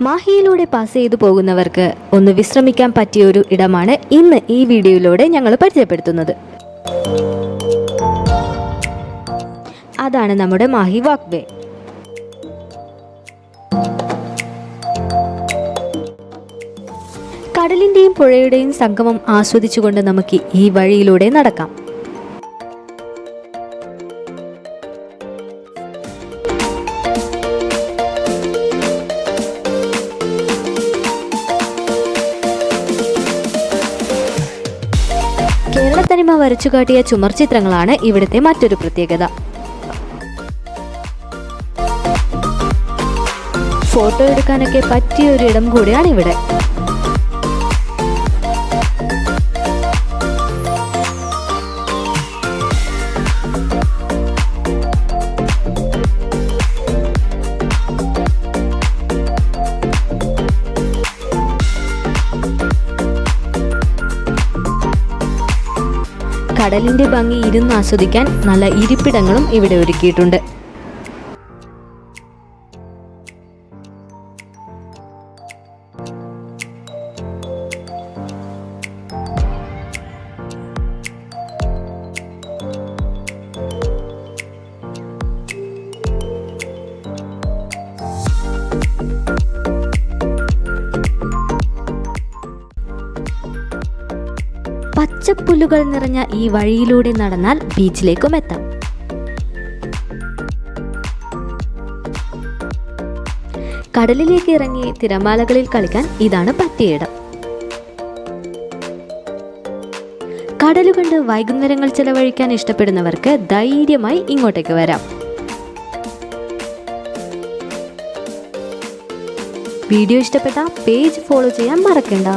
മാഹിയിലൂടെ pass ചെയ്തു പോകുന്നവർക്ക് ഒന്ന് വിശ്രമിക്കാൻ പറ്റിയൊരു ഇടമാണ് ഇന്ന് ഈ വീഡിയോയിലൂടെ ഞങ്ങൾ പരിചയപ്പെടുത്തുന്നത്. അതാണ് നമ്മുടെ മാഹി വാക്ക് വേ. കടലിന്റെയും പുഴയുടെയും സംഗമം ആസ്വദിച്ചുകൊണ്ട് നമുക്ക് ഈ വഴിയിലൂടെ നടക്കാം. കേരളത്തനിമ വരച്ചുകാട്ടിയ ചുമർ ചിത്രങ്ങളാണ് ഇവിടുത്തെ മറ്റൊരു പ്രത്യേകത. ഫോട്ടോ എടുക്കാനൊക്കെ പറ്റിയ ഒരു ഇടം കൂടിയാണ് ഇവിടെ. കടലിന്റെ ഭംഗി ഇരുന്ന് ആസ്വദിക്കാൻ നല്ല ഇരിപ്പിടങ്ങളും ഇവിടെ ഒരുക്കിയിട്ടുണ്ട്. പച്ചപ്പുല്ലുകൾ നിറഞ്ഞ ഈ വഴിയിലൂടെ നടന്നാൽ ബീച്ചിലേക്കും എത്താം. കടലിലേക്ക് ഇറങ്ങി തിരമാലകളിൽ കളിക്കാൻ ഇതാണ് പറ്റിയിടം. കടല് കണ്ട് വൈകുന്നേരങ്ങൾ ചെലവഴിക്കാൻ ഇഷ്ടപ്പെടുന്നവർക്ക് ധൈര്യമായി ഇങ്ങോട്ടേക്ക് വരാം. വീഡിയോ ഇഷ്ടപ്പെട്ട പേജ് ഫോളോ ചെയ്യാൻ മറക്കണ്ട.